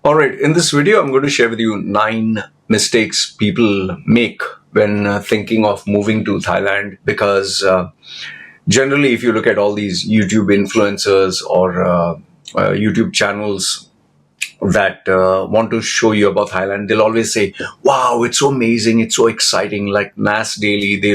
Alright, in this video, I'm going to share with you 9 mistakes people make when thinking of moving to Thailand because generally, if you look at all these YouTube influencers or YouTube channels that want to show you about Thailand, they'll always say, "Wow, it's so amazing! It's so exciting!" Like Nas Daily, they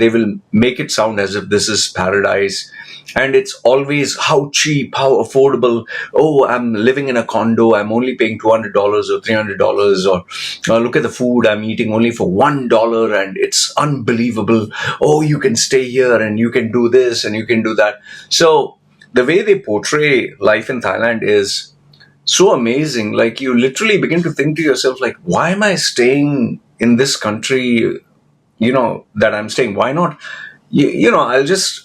will make it sound as if this is paradise, and it's always how cheap, how affordable. Oh, I'm living in a condo. I'm only paying $200 or $300, or look at the food I'm eating only for $1, and it's unbelievable. Oh, you can stay here and you can do this and you can do that. So the way they portray life in Thailand is so amazing. Like you literally begin to think to yourself, like, why am I staying in this country, that I'm staying? Why not? I'll just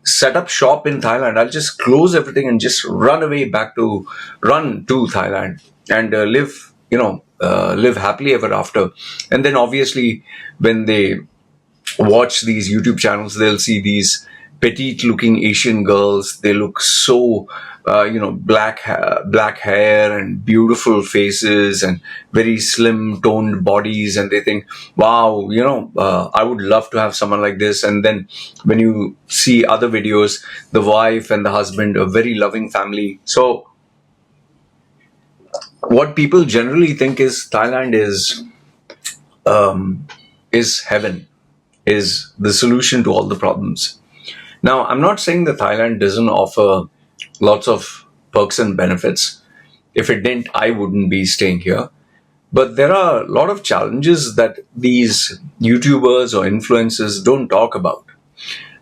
set up shop in Thailand. I'll just close everything and just run to Thailand and live happily ever after. And then obviously when they watch these YouTube channels, they'll see these petite looking Asian girls. They look so, black hair and beautiful faces and very slim toned bodies. And they think, wow, I would love to have someone like this. And then when you see other videos, the wife and the husband, a very loving family. So what people generally think is Thailand is heaven, is the solution to all the problems. Now, I'm not saying that Thailand doesn't offer lots of perks and benefits. If it didn't, I wouldn't be staying here. But there are a lot of challenges that these YouTubers or influencers don't talk about.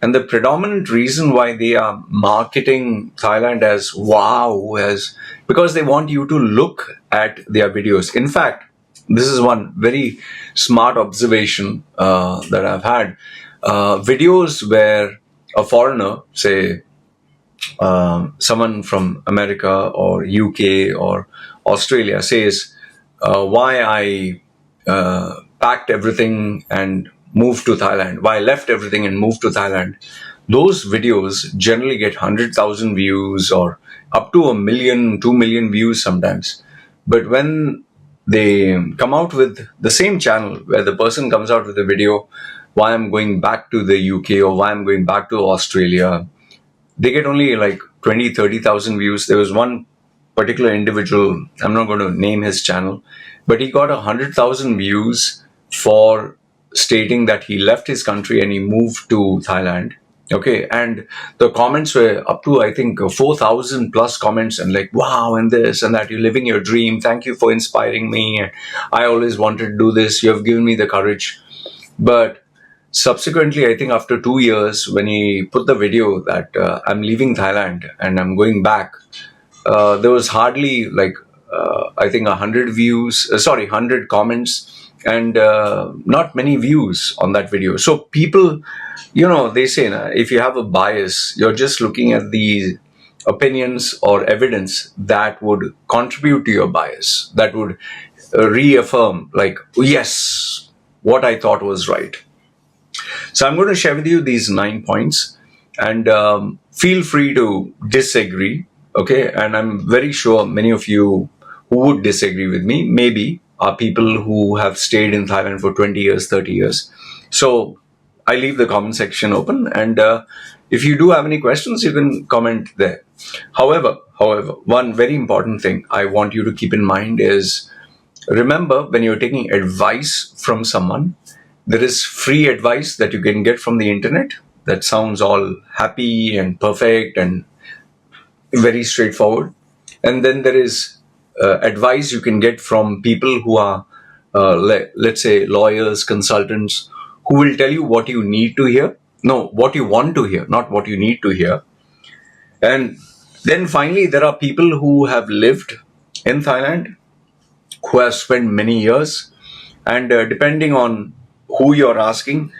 And the predominant reason why they are marketing Thailand as wow, as because they want you to look at their videos. In fact, this is one very smart observation that I've had. Videos where a foreigner, say someone from America or UK or Australia, says why I packed everything and moved to Thailand, why I left everything and moved to Thailand. Those videos generally get 100,000 views or up to 1 million, 2 million views sometimes. But when they come out with the same channel where the person comes out with a video, why I'm going back to the UK or why I'm going back to Australia, they get only like 20, 30,000 views. There was one particular individual, I'm not going to name his channel, but he got 100,000 views for stating that he left his country and he moved to Thailand. Okay, and the comments were up to, I think, 4,000 plus comments, and like, wow, and this and that, you're living your dream. Thank you for inspiring me. I always wanted to do this. You have given me the courage. But subsequently, I think after 2 years, when he put the video that I'm leaving Thailand and I'm going back, there was hardly like, I think 100 comments and not many views on that video. So people, they say, if you have a bias, you're just looking at the opinions or evidence that would contribute to your bias, that would reaffirm, like, yes, what I thought was right. So I'm going to share with you these 9 points, and feel free to disagree. Okay, and I'm very sure many of you who would disagree with me maybe are people who have stayed in Thailand for 20 years, 30 years. So I leave the comment section open, and if you do have any questions, you can comment there. However, one very important thing I want you to keep in mind is, remember, when you're taking advice from someone, there is free advice that you can get from the internet that sounds all happy and perfect and very straightforward. And then there is advice you can get from people who are, let's say, lawyers, consultants, who will tell you what you need to hear. No, what you want to hear, not what you need to hear. And then finally, there are people who have lived in Thailand, who have spent many years, and depending on who you're asking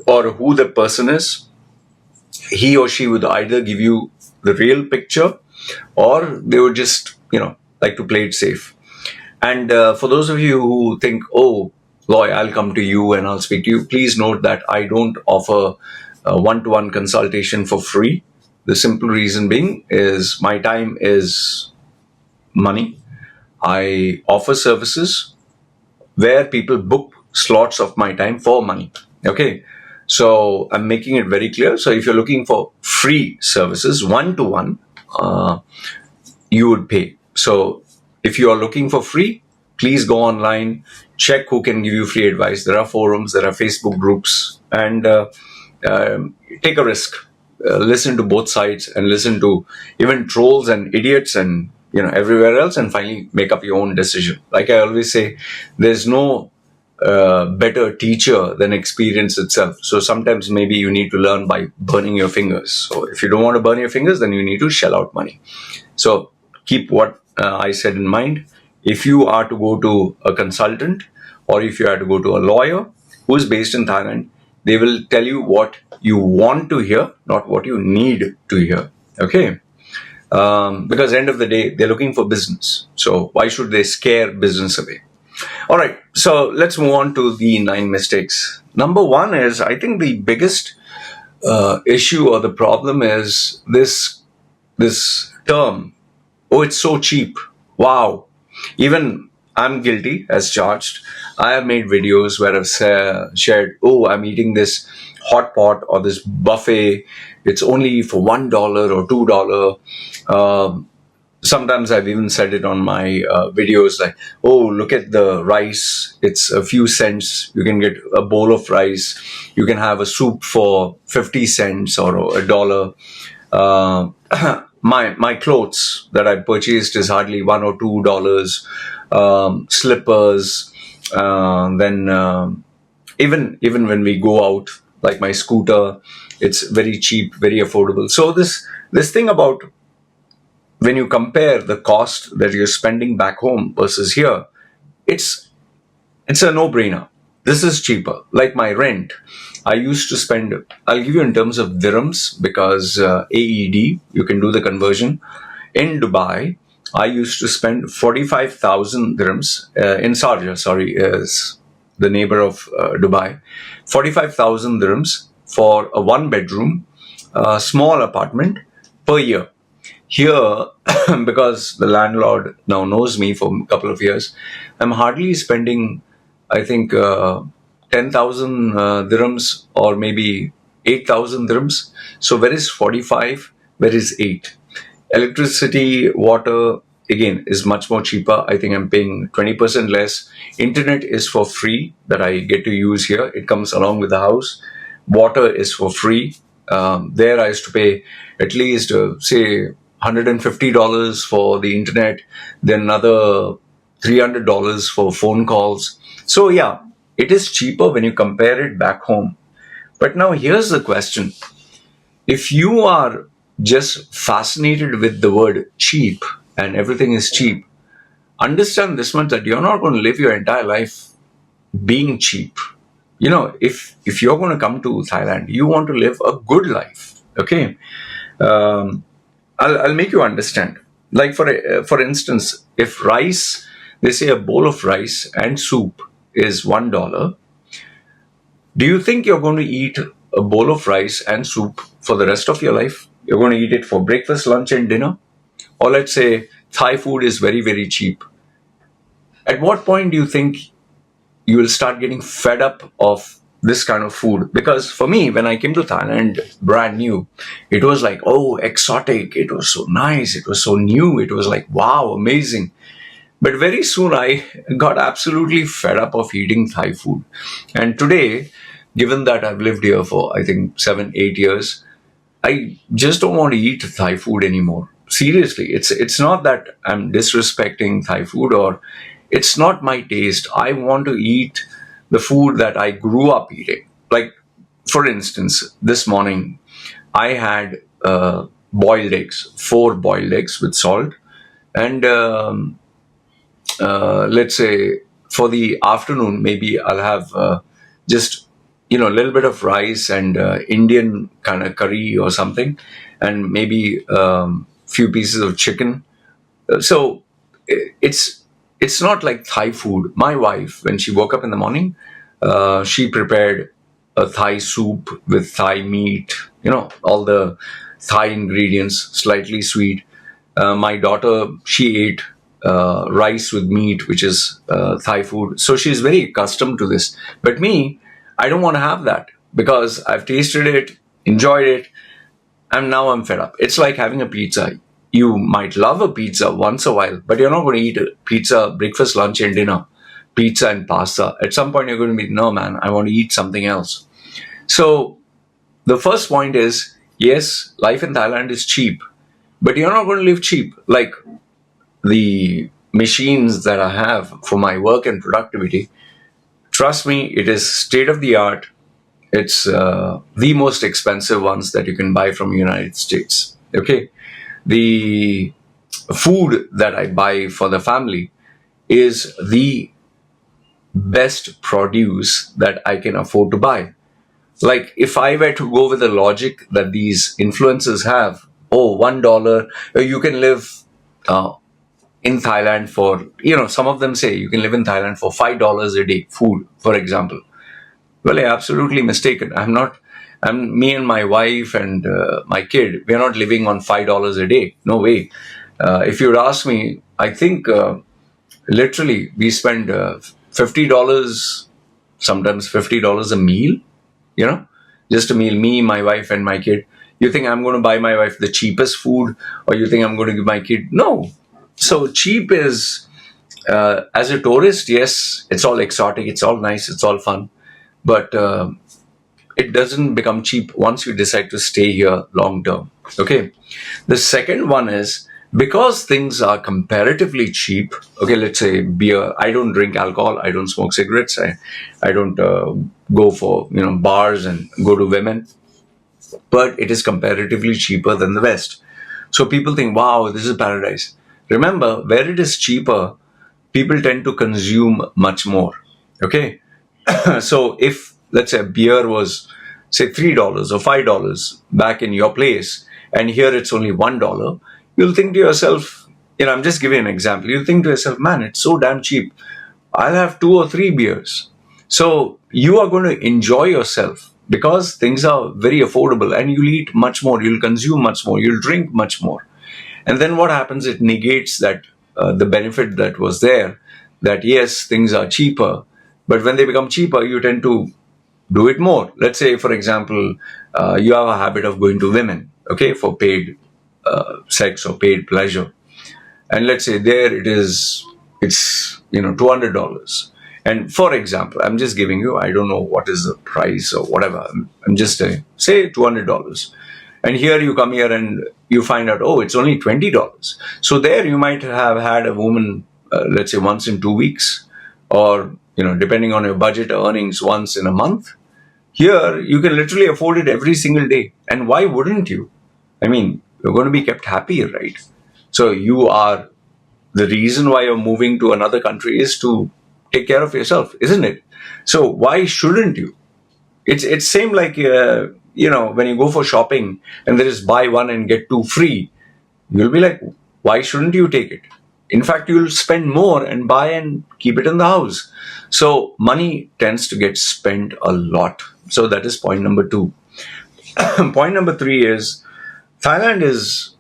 or who the person is, he or she would either give you the real picture or they would just, like to play it safe. And for those of you who think, oh, Loy, I'll come to you and I'll speak to you, please note that I don't offer one-to-one consultation for free. The simple reason being is my time is money. I offer services where people book slots of my time for money. Okay. So I'm making it very clear. So if you're looking for free services, one to one, you would pay. So if you are looking for free, please go online, check who can give you free advice. There are forums, there are Facebook groups, and take a risk. Listen to both sides and listen to even trolls and idiots and everywhere else, and finally make up your own decision. Like I always say, there's no better teacher than experience itself. So sometimes maybe you need to learn by burning your fingers. So if you don't want to burn your fingers, then you need to shell out money. So keep what I said in mind. If you are to go to a consultant, or if you are to go to a lawyer who is based in Thailand, they will tell you what you want to hear, not what you need to hear. Okay? Because end of the day, they're looking for business. So why should they scare business away? All right. So let's move on to the 9 mistakes. Number 1 is, I think the biggest issue or the problem is this term, oh, it's so cheap. Wow. Even I'm guilty as charged. I have made videos where I've shared, oh, I'm eating this hot pot or this buffet. It's only for $1 or $2. Sometimes I've even said it on my videos like, oh, look at the rice. It's a few cents. You can get a bowl of rice. You can have a soup for 50 cents or $1. My clothes that I purchased is hardly $1 or $2. Slippers. Then even when we go out, like my scooter, it's very cheap, very affordable. So this thing about when you compare the cost that you're spending back home versus here, it's a no-brainer. This is cheaper. Like my rent, I used to spend, I'll give you in terms of dirhams because AED, you can do the conversion. In Dubai, I used to spend 45,000 dirhams, in Sharjah, sorry, is the neighbor of Dubai, 45,000 dirhams for a 1-bedroom, small apartment per year. Here, because the landlord now knows me for a couple of years, I'm hardly spending, I think, 10,000 dirhams or maybe 8,000 dirhams. So where is 45? Where is 8? Electricity, water, again, is much more cheaper. I think I'm paying 20% less. Internet is for free that I get to use here. It comes along with the house. Water is for free. There I used to pay at least, say, $150 for the internet, then another $300 for phone calls. So yeah, it is cheaper when you compare it back home. But now here's the question. If you are just fascinated with the word cheap and everything is cheap, understand this much, that you're not going to live your entire life being cheap. If you're going to come to Thailand, you want to live a good life. Okay. I'll make you understand. Like for instance, if rice, they say a bowl of rice and soup is $1, do you think you're going to eat a bowl of rice and soup for the rest of your life? You're going to eat it for breakfast, lunch, and dinner? Or let's say Thai food is very, very cheap. At what point do you think you will start getting fed up of this kind of food? Because for me, when I came to Thailand brand new, it was like, oh, exotic. It was so nice. It was so new. It was like, wow, amazing. But very soon I got absolutely fed up of eating Thai food. And today, given that I've lived here for, I think, 7, 8 years, I just don't want to eat Thai food anymore. Seriously, it's not that I'm disrespecting Thai food, or it's not my taste. I want to eat the food that I grew up eating. Like, for instance, this morning I had boiled eggs, 4 boiled eggs with salt. And let's say for the afternoon, maybe I'll have just, a little bit of rice and Indian kind of curry or something, and maybe few pieces of chicken. So it's not like Thai food. My wife, when she woke up in the morning, she prepared a Thai soup with Thai meat, all the Thai ingredients, slightly sweet. My daughter, she ate rice with meat, which is Thai food. So she's very accustomed to this. But me, I don't want to have that because I've tasted it, enjoyed it, and now I'm fed up. It's like having a pizza. You might love a pizza once a while, but you're not going to eat a pizza breakfast, lunch, and dinner. Pizza and pasta. At some point, you're going to be, no, man, I want to eat something else. So the first point is, yes, life in Thailand is cheap, but you're not going to live cheap. Like the machines that I have for my work and productivity, trust me, it is state of the art. It's the most expensive ones that you can buy from United States. Okay, the food that I buy for the family is the best produce that I can afford to buy. Like if I were to go with the logic that these influencers have, oh, $1, you can live in Thailand for, some of them say you can live in Thailand for $5 a day, food, for example. Well, you're absolutely mistaken. Me and my wife and my kid, we're not living on $5 a day. No way. If you'd ask me, I think literally we spend $50, sometimes $50 a meal, just a meal, me, my wife, and my kid. You think I'm going to buy my wife the cheapest food, or you think I'm going to give my kid? No. So cheap is, as a tourist, yes, it's all exotic, it's all nice, it's all fun. But it doesn't become cheap once you decide to stay here long term. Okay. The second one is because things are comparatively cheap. Okay, let's say beer. I don't drink alcohol. I don't smoke cigarettes. I don't go for bars and go to women. But it is comparatively cheaper than the West. So people think, wow, this is paradise. Remember, where it is cheaper, people tend to consume much more. Okay. So if, let's say, beer was, say, $3 or $5 back in your place, and here it's only $1, you'll think to yourself, I'm just giving an example. You'll think to yourself, man, it's so damn cheap. I'll have 2 or 3 beers. So you are going to enjoy yourself because things are very affordable and you'll eat much more. You'll consume much more. You'll drink much more. And then what happens? It negates that the benefit that was there, that yes, things are cheaper. But when they become cheaper, you tend to do it more. Let's say, for example, you have a habit of going to women, okay, for paid sex or paid pleasure. And let's say there it's $200. And for example, I'm just giving you, I don't know what is the price or whatever. I'm just saying, say $200. And here you come here and you find out, oh, it's only $20. So there you might have had a woman, let's say once in 2 weeks, or depending on your budget earnings, once in a month. Here, you can literally afford it every single day. And why wouldn't you? I mean, you're going to be kept happy, right? So the reason why you're moving to another country is to take care of yourself, isn't it? So why shouldn't you? It's same like, when you go for shopping and there is buy one and get two free, you'll be like, why shouldn't you take it? In fact, you'll spend more and buy and keep it in the house. So money tends to get spent a lot. So that is point number 2. Point number 3 is Thailand is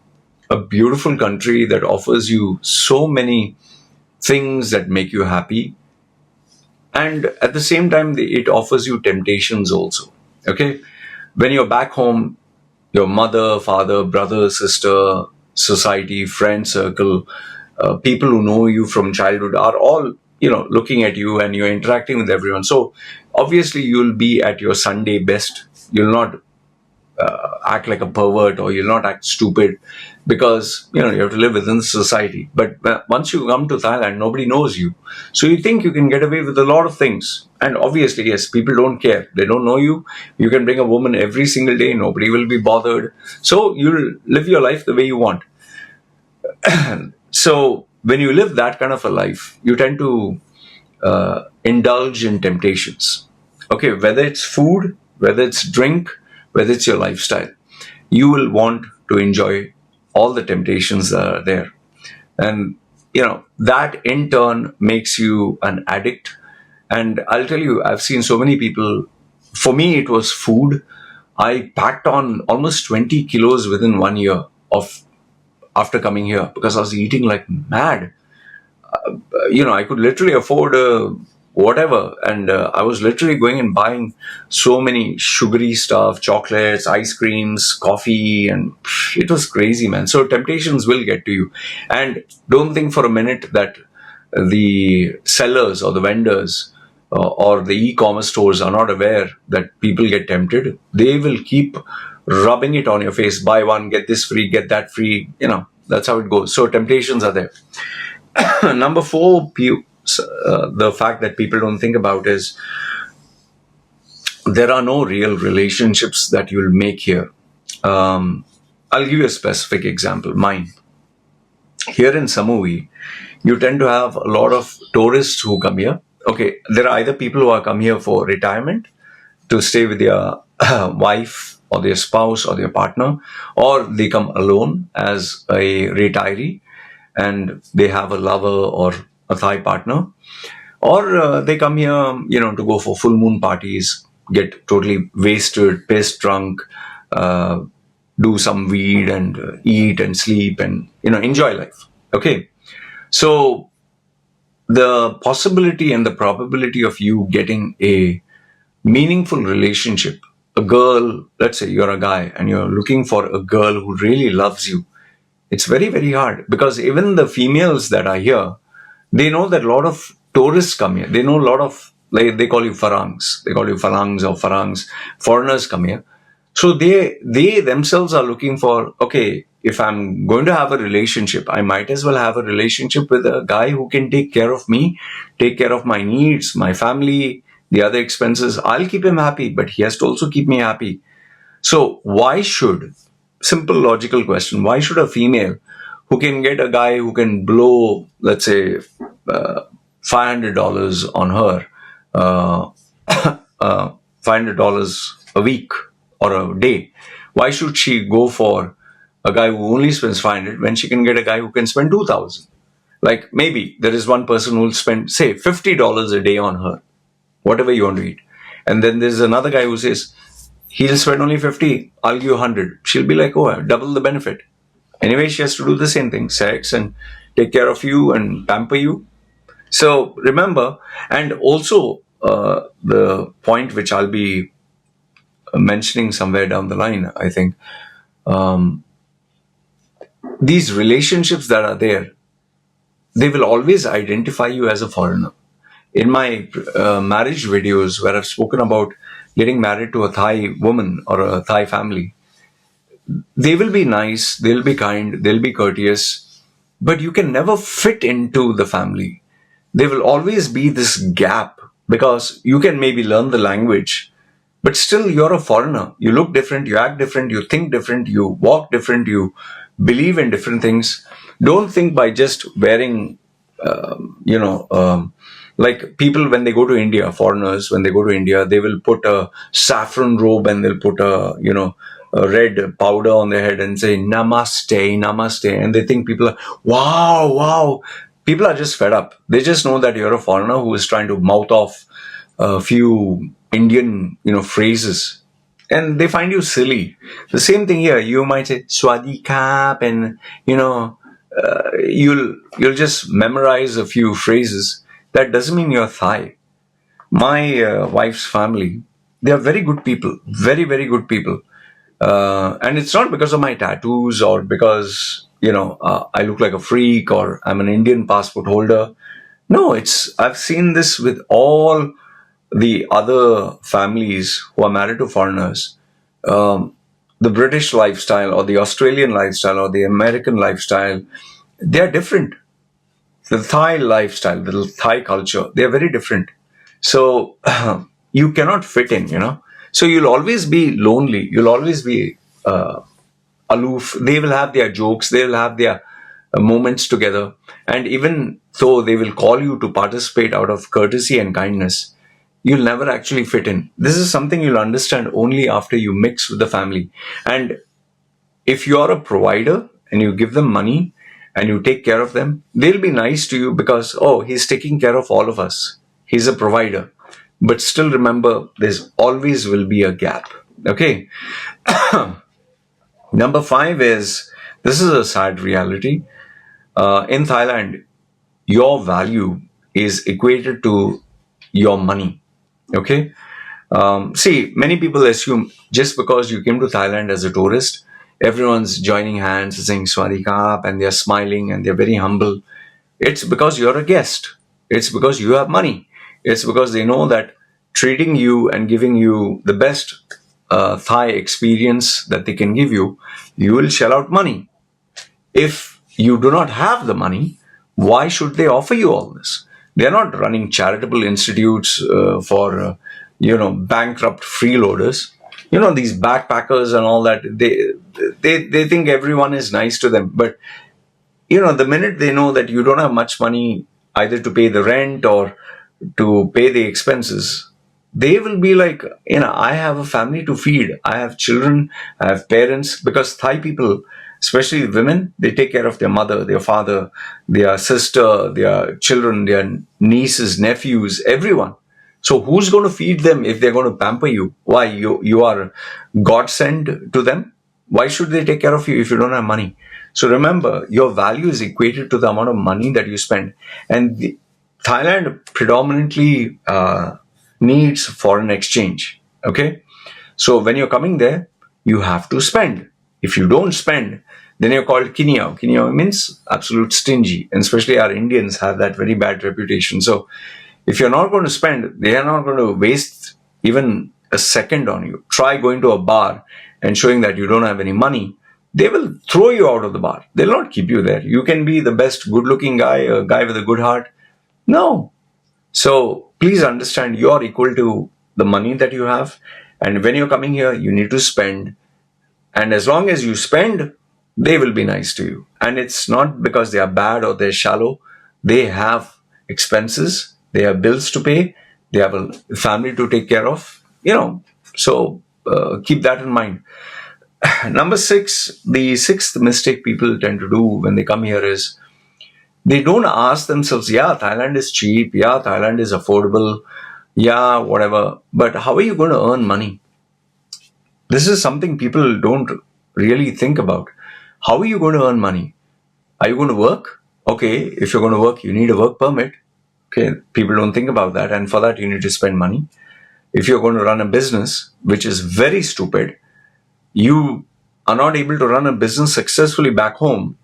a beautiful country that offers you so many things that make you happy. And at the same time, it offers you temptations also. Okay. When you're back home, your mother, father, brother, sister, society, friend circle, people who know you from childhood are all, looking at you and you're interacting with everyone. So obviously you'll be at your Sunday best. You'll not act like a pervert or you'll not act stupid because, you have to live within the society. But once you come to Thailand, nobody knows you. So you think you can get away with a lot of things. And obviously, yes, people don't care. They don't know you. You can bring a woman every single day. Nobody will be bothered. So you'll live your life the way you want. So when you live that kind of a life, you tend to indulge in temptations. Okay, whether it's food, whether it's drink, whether it's your lifestyle, you will want to enjoy all the temptations that are there. And, that in turn makes you an addict. And I'll tell you, I've seen so many people, for me, it was food. I packed on almost 20 kilos within 1 year after coming here because I was eating like mad. I could literally afford whatever, and I was literally going and buying so many sugary stuff, chocolates, ice creams, coffee, and it was crazy, man. So temptations will get to you, and don't think for a minute that the sellers or the vendors or the e-commerce stores are not aware that people get tempted. They will keep rubbing it on your face: buy one, get this free, get that free. That's how it goes. So temptations are there. Number four, the fact that people don't think about is there are no real relationships that you'll make here. I'll give you a specific example. Mine. Here in Samui, you tend to have a lot of tourists who come here. Okay, there are either people who are come here for retirement to stay with their wife or their spouse or their partner, or they come alone as a retiree and they have a lover or a Thai partner, or they come here, to go for full moon parties, get totally wasted, pissed drunk, uh, do some weed and eat and sleep and enjoy life. Okay, so the possibility and the probability of you getting a meaningful relationship, a girl, let's say you're a guy and you're looking for a girl who really loves you, it's very, very hard, because even the females that are here, they know that a lot of tourists come here. They know a lot of, like, they call you Farangs. They call you Farangs or Farangs. Foreigners come here. So they themselves are looking for, okay, if I'm going to have a relationship, I might as well have a relationship with a guy who can take care of me, take care of my needs, my family, the other expenses. I'll keep him happy, but he has to also keep me happy. So simple logical question, why should a female who can get a guy who can blow, let's say, $500 on her, uh, $500 a week or a day, why should she go for a guy who only spends 500 when she can get a guy who can spend 2,000? Like, maybe there is one person who will spend, say, $50 a day on her, whatever you want to eat. And then there's another guy who says, he'll spend only 50, I'll give you 100. She'll be like, oh, double the benefit. Anyway, she has to do the same thing, sex and take care of you and pamper you. So remember, and also the point which I'll be mentioning somewhere down the line, I think, um, these relationships that are there, they will always identify you as a foreigner. In my marriage videos where I've spoken about getting married to a Thai woman or a Thai family, they will be nice, they'll be kind, they'll be courteous, but you can never fit into the family. There will always be this gap, because you can maybe learn the language, but still you're a foreigner. You look different, you act different, you think different, you walk different, you believe in different things. Don't think by just wearing, like people when they go to India, foreigners, when they go to India, they will put a saffron robe and they'll put a red powder on their head and say namaste, namaste. And they think people are, wow, wow. People are just fed up. They just know that you're a foreigner who is trying to mouth off a few Indian, phrases, and they find you silly. The same thing here. You might say "Swadi Kap," and you'll just memorize a few phrases. That doesn't mean you're Thai. My wife's family, they are very good people, very, very good people. And it's not because of my tattoos or because, I look like a freak or I'm an Indian passport holder. No, I've seen this with all the other families who are married to foreigners. Um, the British lifestyle or the Australian lifestyle or the American lifestyle, they are different. The Thai lifestyle, the Thai culture, they are very different. So you cannot fit in, So you'll always be lonely. You'll always be aloof. They will have their jokes. They will have their moments together. And even though they will call you to participate out of courtesy and kindness, you'll never actually fit in. This is something you'll understand only after you mix with the family. And if you're a provider and you give them money and you take care of them, they'll be nice to you because, oh, he's taking care of all of us. He's a provider. But still remember, there's always will be a gap. Okay. Number 5 is, this is a sad reality. In Thailand, your value is equated to your money. Okay. See, many people assume just because you came to Thailand as a tourist, everyone's joining hands, saying Swadikap, and they're smiling and they're very humble. It's because you're a guest. It's because you have money. It's because they know that treating you and giving you the best Thai experience that they can give you, you will shell out money. If you do not have the money, why should they offer you all this? They're not running charitable institutes for bankrupt freeloaders. These backpackers and all that. They think everyone is nice to them, but the minute they know that you don't have much money either to pay the rent or to pay the expenses, they will be like, I have a family to feed. I have children, I have parents, because Thai people, especially women, they take care of their mother, their father, their sister, their children, their nieces, nephews, everyone. So who's going to feed them if they're going to pamper you? Why? You are God sent to them? Why should they take care of you if you don't have money? So remember, your value is equated to the amount of money that you spend. And Thailand predominantly needs foreign exchange. Okay? So when you're coming there, you have to spend. If you don't spend, then you're called Kinyao. Kinyao means absolute stingy. And especially our Indians have that very bad reputation. So if you're not going to spend, they are not going to waste even a second on you. Try going to a bar and showing that you don't have any money. They will throw you out of the bar. They'll not keep you there. You can be the best good-looking guy, a guy with a good heart. No. So please understand, you're equal to the money that you have. And when you're coming here, you need to spend. And as long as you spend, they will be nice to you. And it's not because they are bad or they're shallow. They have expenses. They have bills to pay. They have a family to take care of. So keep that in mind. Number 6, the sixth mistake people tend to do when they come here is they don't ask themselves, yeah, Thailand is cheap. Yeah, Thailand is affordable. Yeah, whatever. But how are you going to earn money? This is something people don't really think about. How are you going to earn money? Are you going to work? Okay, if you're going to work, you need a work permit. Okay, people don't think about that. And for that, you need to spend money. If you're going to run a business, which is very stupid, you are not able to run a business successfully back home,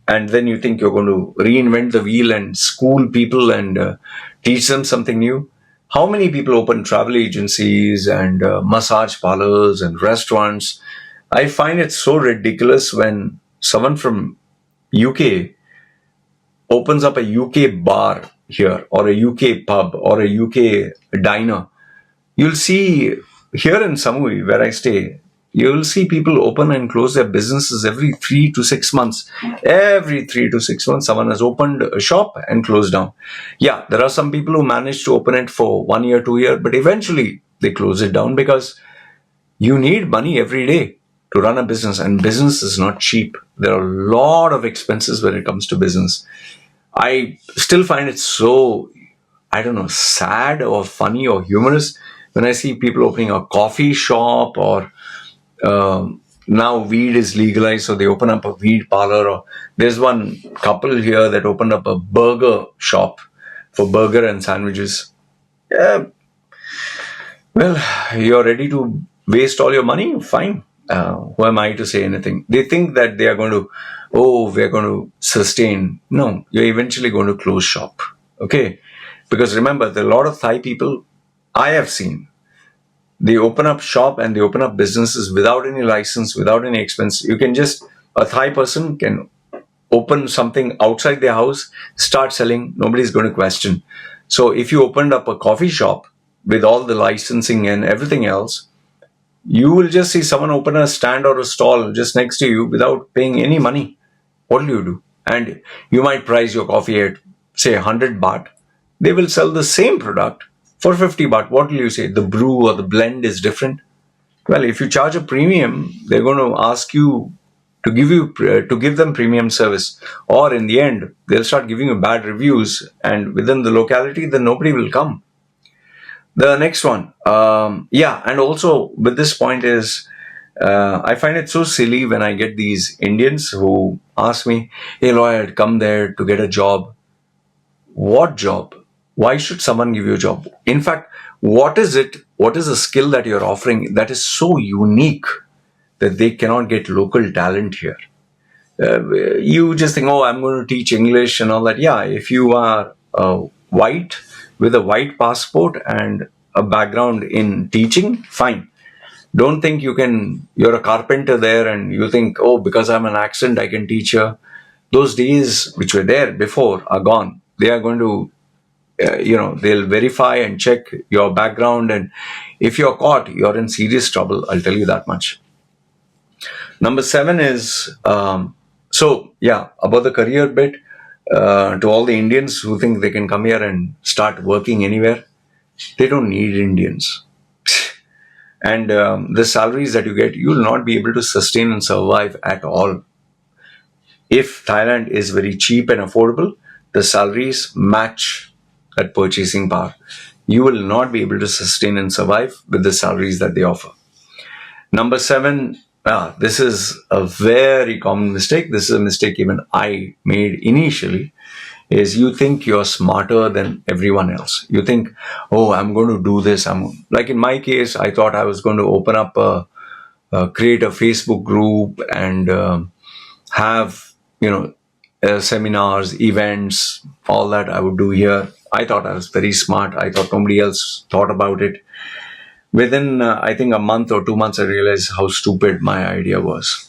and then you think you're going to reinvent the wheel and school people and teach them something new. How many people open travel agencies and massage parlors and restaurants? I find it so ridiculous when someone from UK opens up a UK bar here or a UK pub or a UK diner. You'll see here in Samui, where I stay, you'll see people open and close their businesses every 3 to 6 months. Every 3 to 6 months, someone has opened a shop and closed down. Yeah, there are some people who manage to open it for 1 year, 2 years, but eventually they close it down because you need money every day to run a business, and business is not cheap. There are a lot of expenses when it comes to business. I still find it so, sad or funny or humorous when I see people opening a coffee shop or now weed is legalized, so they open up a weed parlor. Or there's one couple here that opened up a burger shop for burger and sandwiches. Yeah, well, you're ready to waste all your money? Fine. Who am I to say anything? They think that they are going to, we're going to sustain. No, you're eventually going to close shop. Okay? Because remember, there are a lot of Thai people I have seen. They open up shop and they open up businesses without any license, without any expense. A Thai person can open something outside their house, start selling, nobody's going to question. So if you opened up a coffee shop with all the licensing and everything else, you will just see someone open a stand or a stall just next to you without paying any money. What will you do? And you might price your coffee at, say, 100 baht. They will sell the same product for 50 baht. What will you say? The brew or the blend is different. Well, if you charge a premium, they're going to ask you to give them premium service, or in the end, they'll start giving you bad reviews, and within the locality, then nobody will come. The next one, and also with this point is, I find it so silly when I get these Indians who ask me, "Hey, lawyer, I'd come there to get a job." What job? Why should someone give you a job? In fact, what is it? What is the skill that you're offering that is so unique that they cannot get local talent here? You just think, oh, I'm going to teach English and all that. Yeah, if you are white with a white passport and a background in teaching, fine. Don't think you're a carpenter there and you think, oh, because I'm an accent, I can teach you. Those days which were there before are gone. They are going to, they'll verify and check your background. And if you're caught, you're in serious trouble. I'll tell you that much. Number 7 is, about the career bit, to all the Indians who think they can come here and start working anywhere, they don't need Indians. And the salaries that you get, you will not be able to sustain and survive at all. If Thailand is very cheap and affordable, the salaries match that purchasing power. You will not be able to sustain and survive with the salaries that they offer. Number 7, this is a very common mistake. This is a mistake even I made initially, is you think you're smarter than everyone else. You think, oh, I'm going to do this. Like in my case, I thought I was going to open up create a Facebook group and have, seminars, events, all that I would do here. I thought I was very smart. I thought nobody else thought about it. Within, I think, a month or 2 months, I realized how stupid my idea was.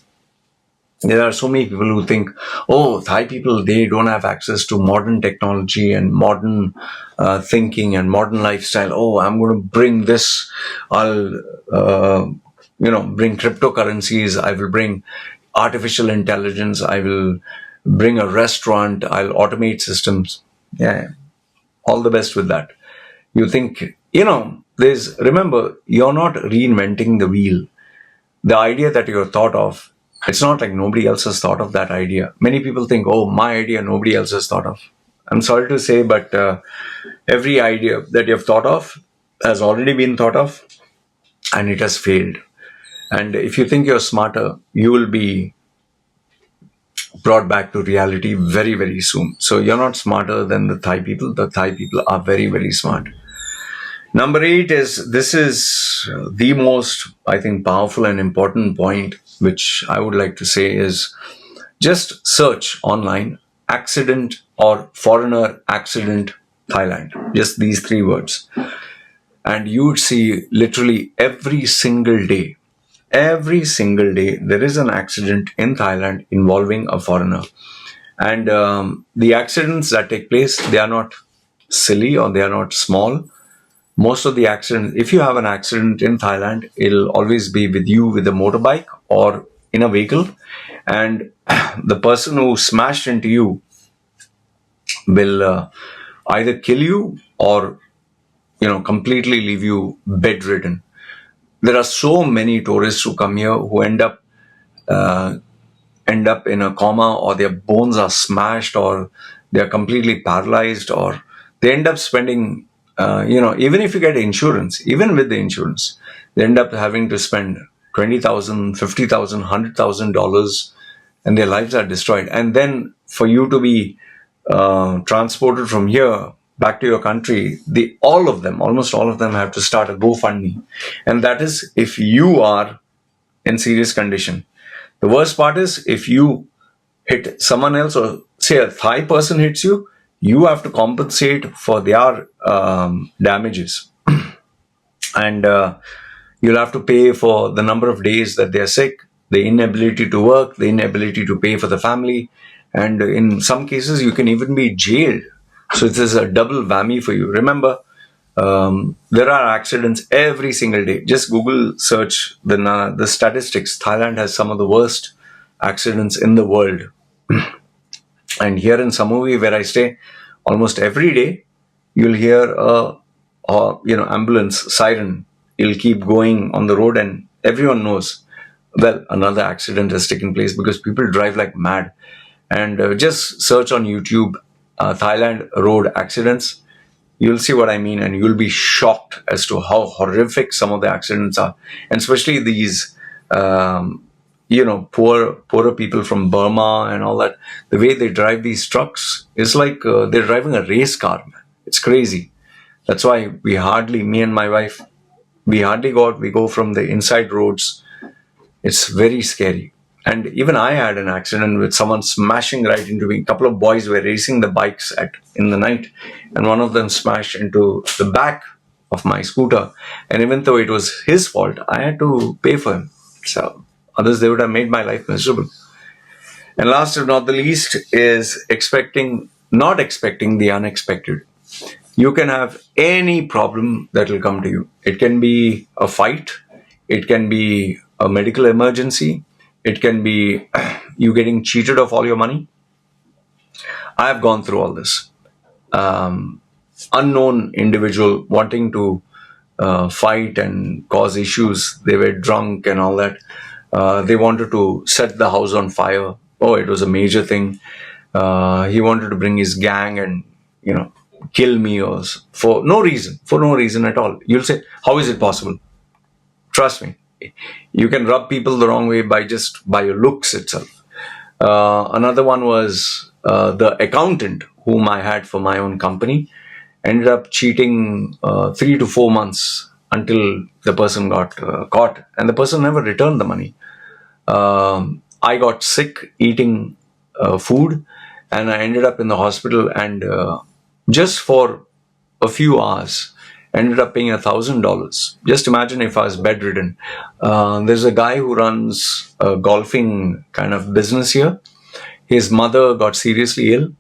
There are so many people who think, oh, Thai people, they don't have access to modern technology and modern thinking and modern lifestyle. Oh, I'm going to bring this. I'll, bring cryptocurrencies. I will bring artificial intelligence. I will bring a restaurant. I'll automate systems. Yeah, all the best with that. You think, remember, you're not reinventing the wheel. The idea that you're thought of, it's not like nobody else has thought of that idea. Many people think, oh, my idea, nobody else has thought of. I'm sorry to say, but every idea that you've thought of has already been thought of and it has failed. And if you think you're smarter, you will be brought back to reality very, very soon. So you're not smarter than the Thai people. The Thai people are very, very smart. Number 8 is, this is the most, I think, powerful and important point, which I would like to say is, just search online, accident or foreigner accident Thailand. Just these 3 words. And you would see literally every single day, there is an accident in Thailand involving a foreigner. And the accidents that take place, they are not silly or they are not small. Most of the accidents, if you have an accident in Thailand, it'll always be with you with a motorbike or in a vehicle. And the person who smashed into you will either kill you or, completely leave you bedridden. There are so many tourists who come here who end up in a coma, or their bones are smashed, or they are completely paralyzed, or they end up spending, even if you get insurance, even with the insurance, they end up having to spend $20,000, $50,000, $100,000, and their lives are destroyed. And then for you to be transported from here back to your country, almost all of them have to start a GoFundMe. And that is if you are in serious condition. The worst part is if you hit someone else, or say a Thai person hits you, you have to compensate for their damages. And you'll have to pay for the number of days that they're sick, the inability to work, the inability to pay for the family. And in some cases, you can even be jailed. So it is a double whammy for you. Remember, there are accidents every single day. Just Google search the statistics. Thailand has some of the worst accidents in the world. And here in Samui, where I stay, almost every day you'll hear a ambulance siren. It'll keep going on the road, and everyone knows, well, another accident has taken place, because people drive like mad. And just search on YouTube Thailand road accidents. You'll see what I mean, and you'll be shocked as to how horrific some of the accidents are, and especially these poorer people from Burma and all that, the way they drive these trucks is like they're driving a race car, man. It's crazy. That's why me and my wife, we hardly go out. We go from the inside roads. It's very scary. And even I had an accident with someone smashing right into me. A couple of boys were racing the bikes in the night, and one of them smashed into the back of my scooter. And even though it was his fault, I had to pay for him. So others, they would have made my life miserable. And last but not the least is not expecting the unexpected. You can have any problem that will come to you. It can be a fight. It can be a medical emergency. It can be you getting cheated of all your money. I have gone through all this. Unknown individual wanting to fight and cause issues. They were drunk and all that. They wanted to set the house on fire. Oh, it was a major thing. He wanted to bring his gang and, kill me for no reason at all. You'll say, how is it possible? Trust me. You can rub people the wrong way by your looks itself. Another one was the accountant whom I had for my own company ended up cheating 3 to 4 months until the person got caught, and the person never returned the money. I got sick eating food, and I ended up in the hospital, and just for a few hours ended up paying $1,000. Just imagine if I was bedridden. There's a guy who runs a golfing kind of business here. His mother got seriously ill,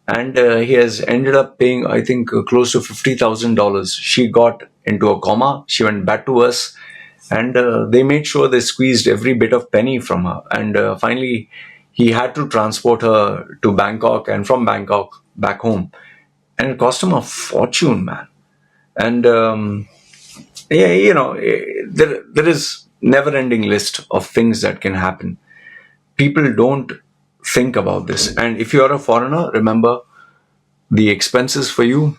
and he has ended up paying, I think, close to $50,000. She got into a coma. She went back to us, and they made sure they squeezed every bit of penny from her. And finally, he had to transport her to Bangkok, and from Bangkok back home. And it cost him a fortune, man. And there is never-ending list of things that can happen. People don't think about this. And if you're a foreigner, remember, the expenses for you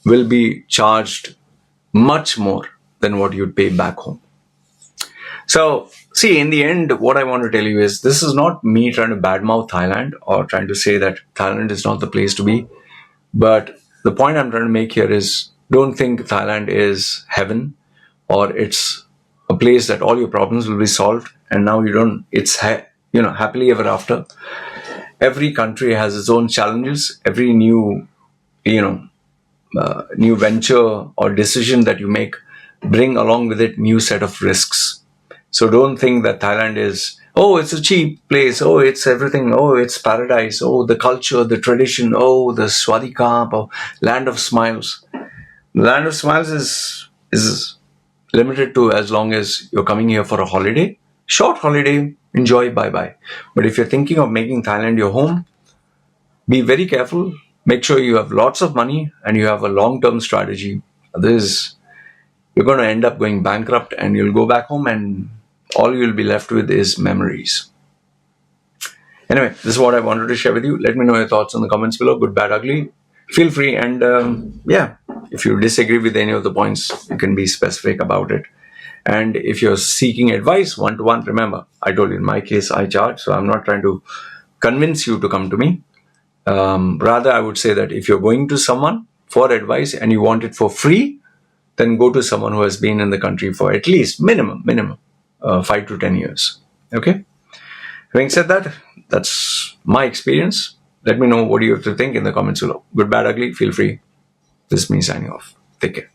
will be charged much more than what you'd pay back home. So, see, in the end, what I want to tell you is this is not me trying to badmouth Thailand or trying to say that Thailand is not the place to be. But the point I'm trying to make here is, don't think Thailand is heaven or it's a place that all your problems will be solved and now it's happily ever after. Every country has its own challenges. Every new venture or decision that you make bring along with it new set of risks. So don't think that Thailand is, it's a cheap place. Oh, it's everything. Oh, it's paradise. Oh, the culture, the tradition. Oh, the Swadikap, or land of smiles. Land of smiles is limited to as long as you're coming here for a holiday. Short holiday, enjoy, bye-bye. But if you're thinking of making Thailand your home, be very careful. Make sure you have lots of money and you have a long-term strategy. Otherwise, you're going to end up going bankrupt and you'll go back home and all you'll be left with is memories. Anyway, this is what I wanted to share with you. Let me know your thoughts in the comments below. Good, bad, ugly. Feel free, and if you disagree with any of the points, you can be specific about it. And if you're seeking advice one-to-one, remember, I told you in my case, I charge, so I'm not trying to convince you to come to me. Rather, I would say that if you're going to someone for advice and you want it for free, then go to someone who has been in the country for at least minimum 5 to 10 years. Okay? Having said that, that's my experience. Let me know what you have to think in the comments below. Good, bad, ugly, feel free. This is me signing off. Take care.